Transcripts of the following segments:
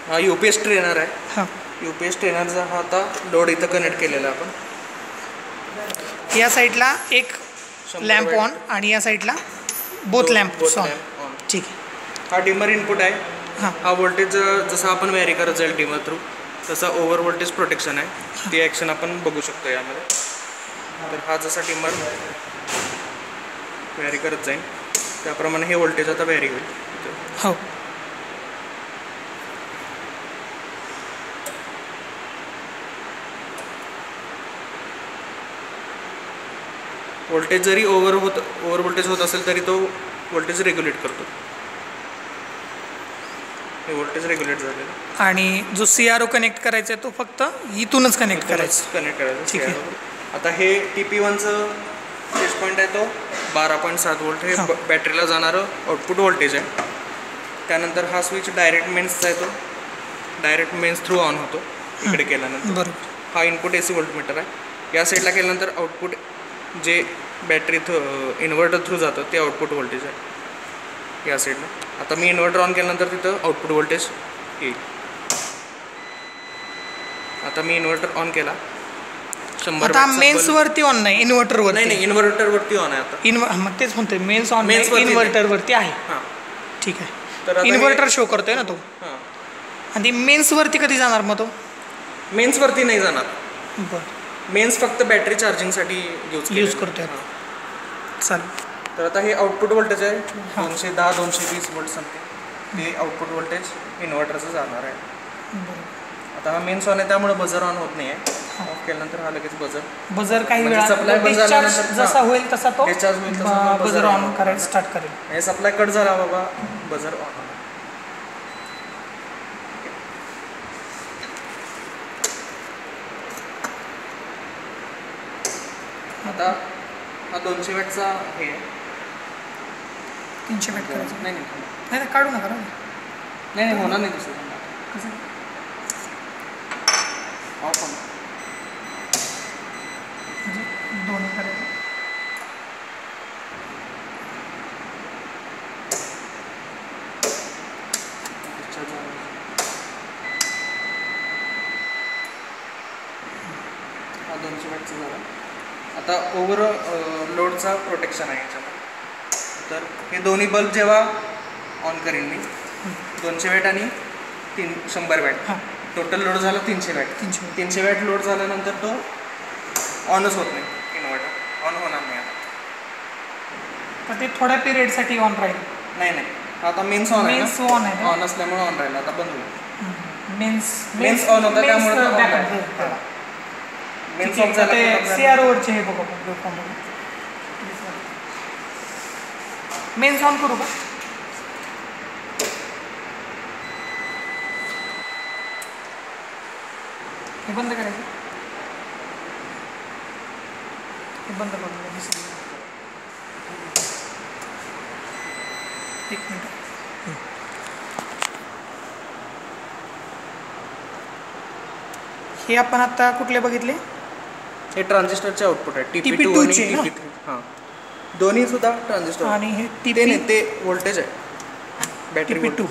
हा UPS trainer आहे. हां, UPS ट्रेनरचा हा आता लोड इथं कनेक्ट केलेला आपण. या साईडला एक लॅम्प ऑन आणि या साईडला बोथ लॅम्प ऑन. ठीक आहे. हा डिमर इनपुट आहे. हां, हा व्होल्टेज जसा आपण व्हॅरी करत जाईल डिमर थ्रू तसा ओव्हर व्होल्टेज प्रोटेक्शन आहे. ती ॲक्शन आपण बघू शकतो यामध्ये. तर हा जसा डिमर व्हॅरी करत जाईल त्याप्रमाणे हे व्होल्टेज आता व्हॅरी होईल. हो. व्होल्टेज जरी ओव्हर व्होल्टेज होत असेल तरी तो व्होल्टेज रेग्युलेट करतो. हे व्होल्टेज रेग्युलेट झालेलं. आणि जो CRO कनेक्ट करायचा आहे तो फक्त इथूनच कनेक्ट करायचा. ठीक आहे. आता हे TP1चं फेज पॉईंट आहे तो 12.7 व्होल्ट. हे बॅटरीला जाणारं आउटपुट व्होल्टेज आहे. त्यानंतर हा स्विच डायरेक्ट मेन्सचा आहे. तो डायरेक्ट मेन्स थ्रू ऑन होतो इकडे केल्यानंतर. बरोबर. हा इनपुट AC व्होल्टमीटर आहे. या साईडला केल्यानंतर आउटपुट जे बॅटरी इन्व्हर्टर थ्रू जातं ते आउटपुट व्होल्टेज आहे या साईडला. आता मी इन्व्हर्टर ऑन केल्यानंतर तिथं आउटपुट व्होल्टेज येईल. आता मी इन्व्हर्टर ऑन केला. 100 आता मेन्सवरती ऑन नाही, इन्व्हर्टरवर. नाही, इन्व्हर्टरवरती ऑन आहे आता. मग तेच म्हणतोय मेन्स ऑन, इन्व्हर्टरवरती आहे. हां, ठीक आहे. इन्व्हर्टर शो करतोय ना तो. हां. आणि मेन्सवरती कधी जाणार मग तो? मेन्सवरती नाही जाणार. बरं. मेन्स फक्त बॅटरी चार्जिंगसाठी यूज करतोय. चालेल. तर आता हे आउटपुट व्होल्टेज आहे 210-220 व्होल्ट समथिंग. हे आउटपुट व्होल्टेज इन्व्हर्टरचं जाणार आहे. आता हा मेन्स ऑन आहे त्यामुळे बजर ऑन होत नाही आहे. ऑफ केल्यानंतर हा लगेच बजर काही वेळा सप्लाय बंद झाल्यानंतर जसा होईल तसा तो डिस्चार्ज होईल तसा बजर ऑन करायला स्टार्ट करेल. हे सप्लाय कट झाला बाबा बजर ऑन. आता हा 200 वॅटचा हे आहे. 300 वॅट करायचं. नाही काढू नका. नाही होणार नाही दुसरं. कसं ऑफ होणार म्हणजे दोन्ही करायचं. हा 200 वॅटचा झाला. आता ओव्हर लोडचा प्रोटेक्शन आहे याच्यामध्ये. तर हे दोन्ही बल्ब जेव्हा ऑन करेन मी 200 वॅट आणि 100 वॅट टोटल लोड झाला 300 वॅट. 300 वॅट लोड झाल्यानंतर तो ऑनच होत नाही. इन्व्हर्टर ऑन होणार नाही आता. तर ते थोड्या पिरियडसाठी ऑन राहील. नाही आता मेन्स ऑन आहे. ऑन असल्यामुळे ऑन राहील. आता बंद होईल. मेन्स ऑन होता त्यामुळे मेन्स ऑफ झाला. CROवरचे हे बघा. मेन्स ऑन करू का? हे बंद करायचं. हे बंद करून दिसेल. 1 मिनिट. हे आपण आता कुठले बघितले? हे ट्रान्झिस्टरचे आउटपुट आहे. TP2 आणि TP3. हां, दोन्ही सुद्धा ट्रान्झिस्टर. आणि हे ते व्होल्टेज आहे बॅटरी. TP2.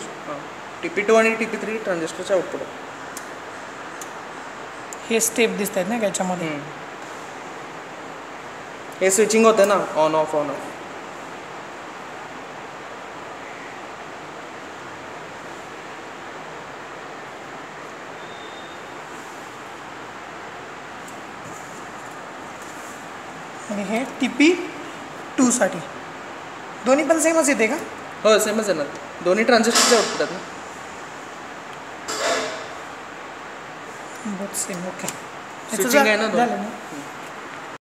TP2 आणि TP3 ट्रान्झिस्टरचे आउटपुट आहे. हे स्टेप दिसत आहेत ना याच्यामध्ये. हे स्विचिंग होतं ना ऑन ऑफ. आणि हे TP2 साठी दोन्ही पण सेमच येते का? हो, सेमच आहे ना. दोन्ही ट्रान्झिस्टरचे आउटपुट आहेत ना. सेम. ओके. स्विचिंग आहे ना.